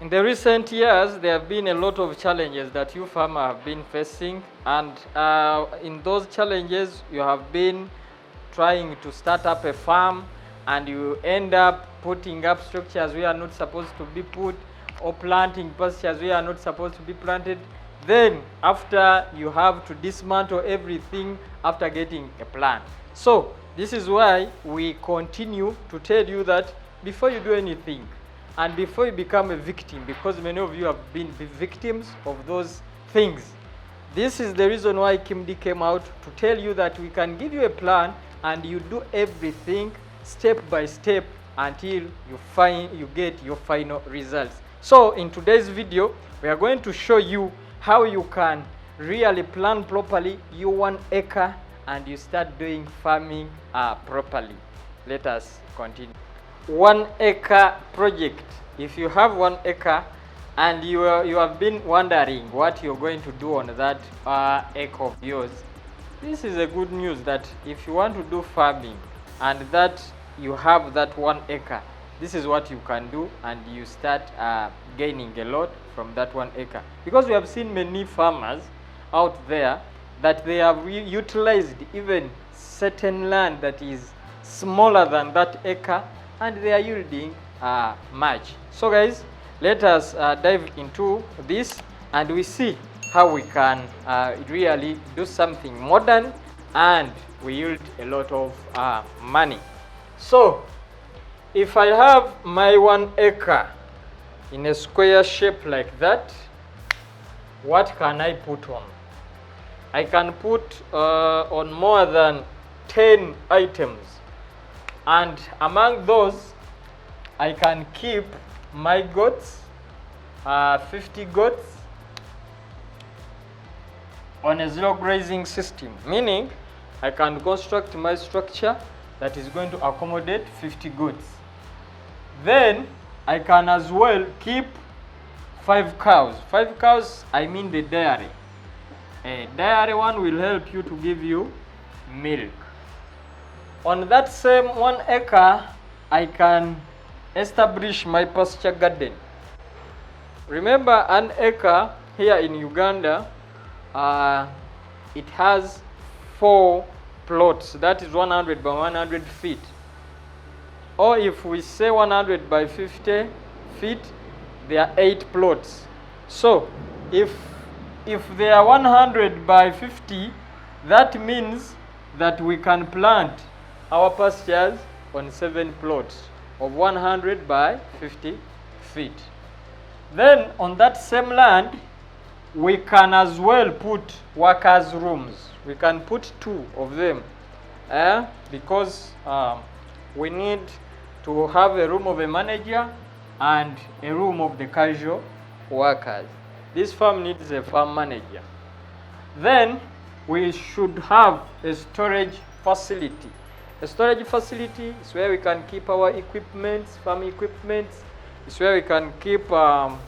In the recent years, there have been a lot of challenges that you farmers have been facing, and in those challenges, you have been trying to start up a farm, and you end up putting up structures we are not supposed to be put, or planting pastures we are not supposed to be planted. Then, after you have to dismantle everything after getting a plan. So, this is why we continue to tell you that before you do anything, and before you become a victim, because many of you have been victims of those things. This is the reason why Kimdi came out to tell you that we can give you a plan and you do everything step by step until you get your final results. So in today's video, we are going to show you how you can really plan properly your 1 acre and you start doing farming properly. Let us continue. 1 acre project. If you have 1 acre and you have been wondering what you're going to do on that acre of yours, this is a good news that if you want to do farming and that you have that 1 acre, this is what you can do, and you start gaining a lot from that 1 acre. Because we have seen many farmers out there that they have utilized even certain land that is smaller than that acre, and they are yielding much. So guys, let us dive into this and we see how we can really do something modern and we yield a lot of money. So if I have my 1 acre in a square shape like that, what can I put on? I can put on more than 10 items, and among those I can keep my goats, 50 goats on a zero grazing system, meaning I can construct my structure that is going to accommodate 50 goats. Then I can as well keep 5 cows. 5 cows, I mean the dairy. A dairy one will help you to give you milk. On that same 1 acre, I can establish my pasture garden. Remember, an acre here in Uganda, it has 4 plots. That is 100 by 100 feet. Or if we say 100 by 50 feet, there are 8 plots. So if they are 100 by 50, that means that we can plant our pastures on 7 plots of 100 by 50 feet. Then on that same land, we can as well put workers' rooms. We can put 2 of them because we need to have a room of a manager and a room of the casual workers. This farm needs a farm manager. Then we should have a storage facility. A storage facility is where we can keep our equipment, farm equipment. It's where we can keep all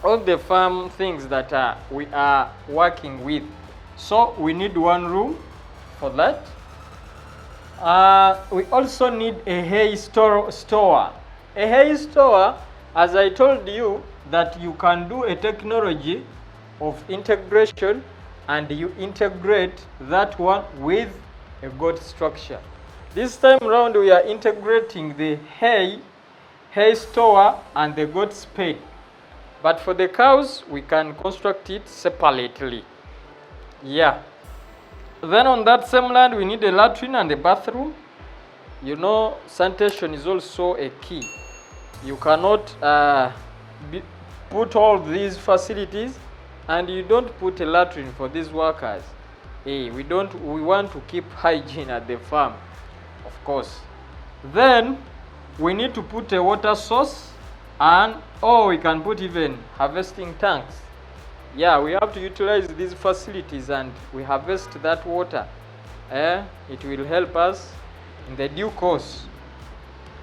the farm things that we are working with. So we need 1 room for that. We also need a hay store. A hay store, as I told you, that you can do a technology of integration and you integrate that one with a goat structure. This time around we are integrating the hay store and the goat spade. But for the cows, we can construct it separately. Yeah. Then on that same land, we need a latrine and a bathroom. You know, sanitation is also a key. You cannot put all these facilities and you don't put a latrine for these workers. We want to keep hygiene at the farm, of course. Then we need to put a water source, and we can put even harvesting tanks. Yeah, we have to utilize these facilities and we harvest that water. It will help us in the due course.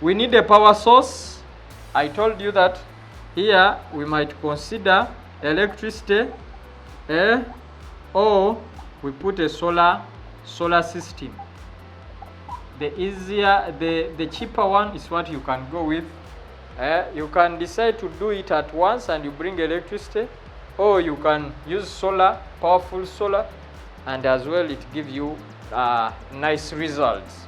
We need a power source. I told you that here we might consider electricity, or we put a solar system. The cheaper one is what you can go with. You can decide to do it at once and you bring electricity, or you can use solar, powerful solar, and as well it gives you nice results.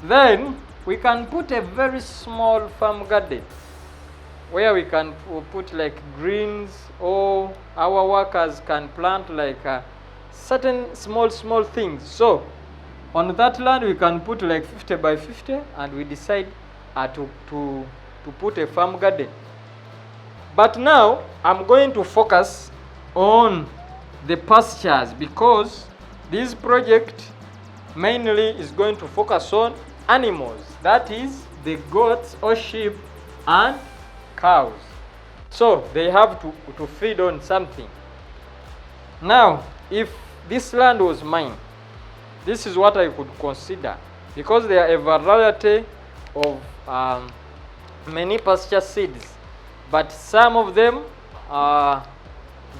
Then we can put a very small farm garden where we can put like greens, or our workers can plant like certain small things. So on that land we can put like 50 by 50, and we decide to put a farm garden. But now I'm going to focus on the pastures, because this project mainly is going to focus on animals, that is the goats or sheep and cows. So they have to feed on something. Now if this land was mine, this is what I could consider, because there are a variety of many pasture seeds, but some of them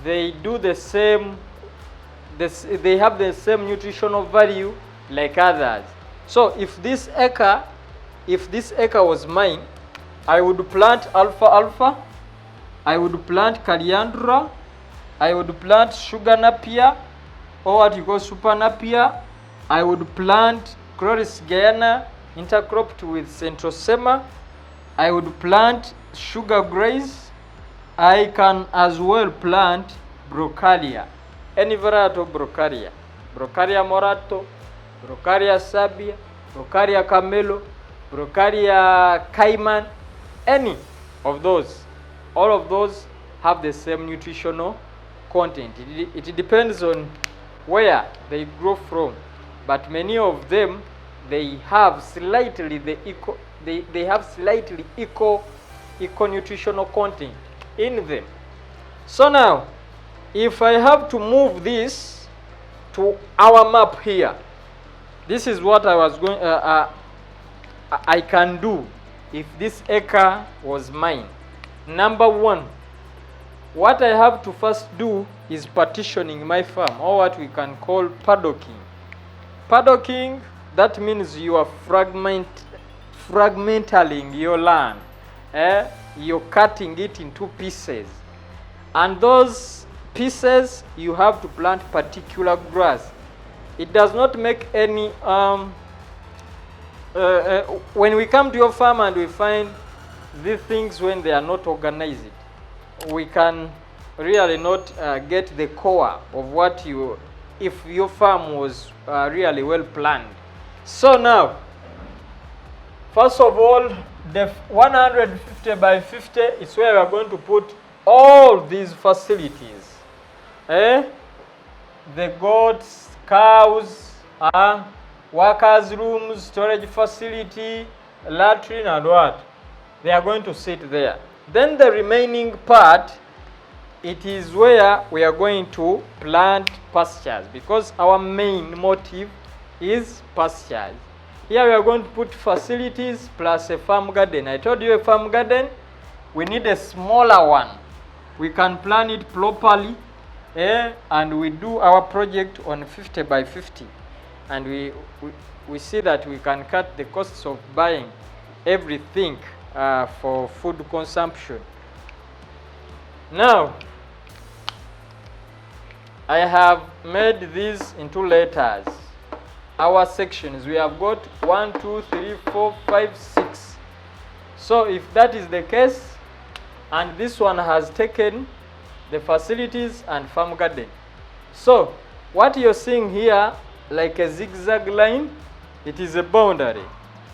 they do the same, they have the same nutritional value like others. So if this acre was mine, I would plant alfalfa, I would plant coriander, I would plant sugar napier, or what you call super napier. I would plant Chloris Guyana intercropped with centrosema. I would plant sugar graze. I can as well plant Brocaria, any variety of Brocaria, Brocaria morato, Brocaria sabia, Brocaria camelo, Brocaria cayman, any of those. All of those have the same nutritional content. It depends on where they grow from, but many of them they have slightly equal nutritional content in them. So now if I have to move this to our map here, this is what I was going I can do if this acre was mine. Number one, what I have to first do is partitioning my farm, or what we can call paddocking. Paddocking, that means you are fragmenting your land. You're cutting it into pieces, and those pieces you have to plant particular grass. It does not make any when we come to your farm and we find these things, when they are not organized, we can really not get the core of what if your farm was really well planned. So now, first of all, the 150 by 50 is where we are going to put all these facilities. The goats, cows, workers' rooms, storage facility, latrine, and what? They are going to sit there. Then the remaining part, it is where we are going to plant pastures, because our main motive is pastures. Here we are going to put facilities plus a farm garden. I told you a farm garden, we need a smaller one. We can plan it properly, and we do our project on 50 by 50. And we see that we can cut the costs of buying everything for food consumption. Now, I have made these into letters. Our sections, we have got 1, 2, 3, 4, 5, 6. So if that is the case, and this one has taken the facilities and farm garden. So what you're seeing here, like a zigzag line, it is a boundary.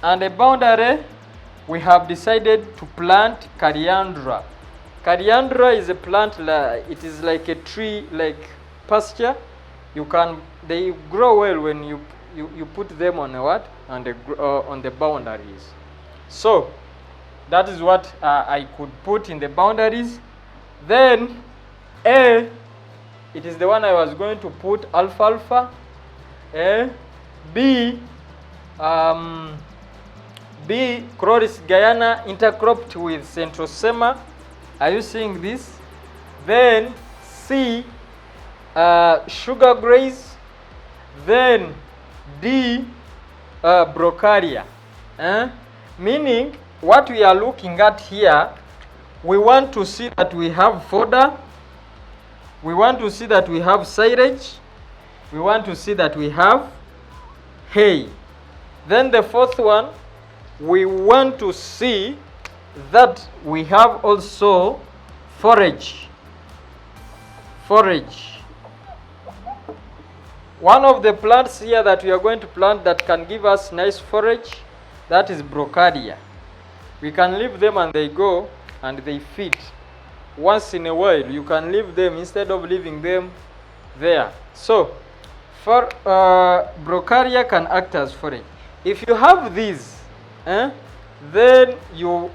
And a boundary, we have decided to plant coriander. Coriander is a plant, it is like a tree, like pasture. They grow well when you put them on on the boundaries. So that is what I could put in the boundaries. Then A, it is the one I was going to put alfalfa. B, Chloris Guyana intercropped with centrosema. Are you seeing this? Then C, sugar graze. Then D, Brocaria. Meaning what we are looking at here, we want to see that we have fodder, we want to see that we have silage, we want to see that we have hay. Then the fourth one, we want to see that we have also forage. Forage. One of the plants here that we are going to plant that can give us nice forage, that is brocadia. We can leave them and they go and they feed. Once in a while, you can leave them instead of leaving them there. So, for brocadia can act as forage. If you have these, then you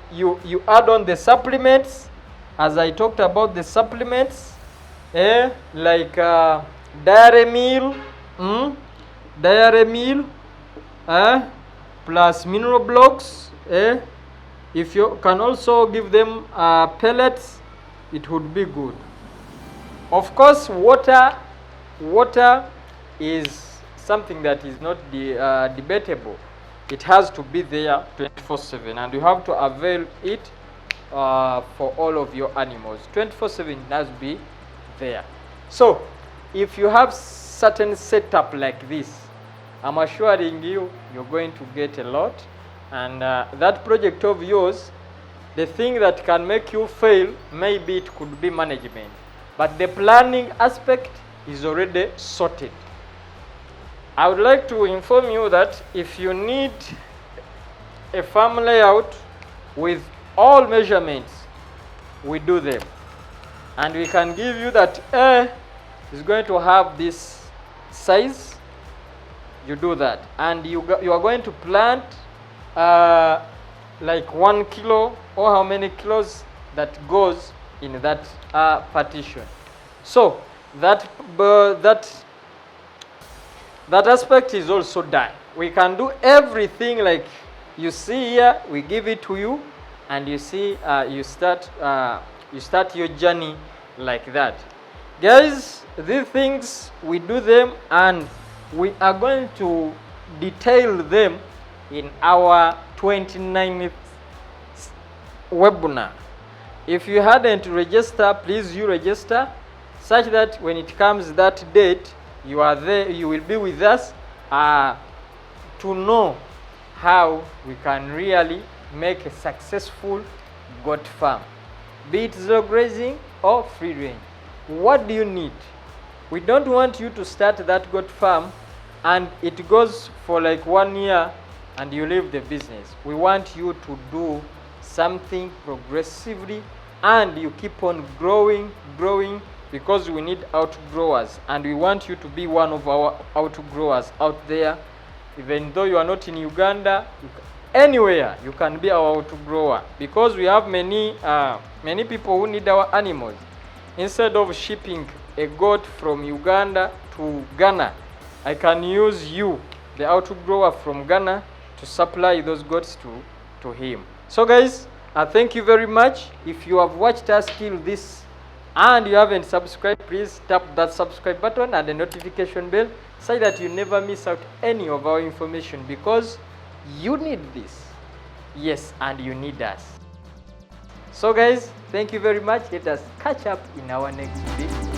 add on the supplements, as I talked about the supplements, like dairy meal, plus mineral blocks. If you can also give them pellets, it would be good. Of course, water is something that is not debatable. It has to be there 24/7, and you have to avail it for all of your animals. 24/7 it has to be there. So, if you have certain setup like this, I'm assuring you, you're going to get a lot. And that project of yours, the thing that can make you fail, maybe it could be management. But the planning aspect is already sorted. I would like to inform you that if you need a farm layout with all measurements, we do them. And we can give you that is going to have this size. You do that. And you are going to plant like 1 kilo or how many kilos that goes in that partition. So that aspect is also done. We can do everything like you see here. We give it to you, and you see you start your journey like that. Guys, these things we do them, and we are going to detail them in our 29th webinar. If you hadn't registered, please you register, such that when it comes that date, you are there, you will be with us to know how we can really make a successful goat farm, be it zero grazing or free range. What do you need? We don't want you to start that goat farm and it goes for like 1 year and you leave the business. We want you to do something progressively, and you keep on growing, because we need outgrowers, and we want you to be one of our outgrowers out there. Even though you are not in Uganda, anywhere you can be our outgrower, because we have many people who need our animals. Instead of shipping a goat from Uganda to Ghana, I can use you, the outgrower from Ghana, to supply those goats to him. So guys, thank you very much. If you have watched us till this and you haven't subscribed, please tap that subscribe button and the notification bell so that you never miss out any of our information, because you need this. Yes, and you need us. So guys, thank you very much. Let us catch up in our next video.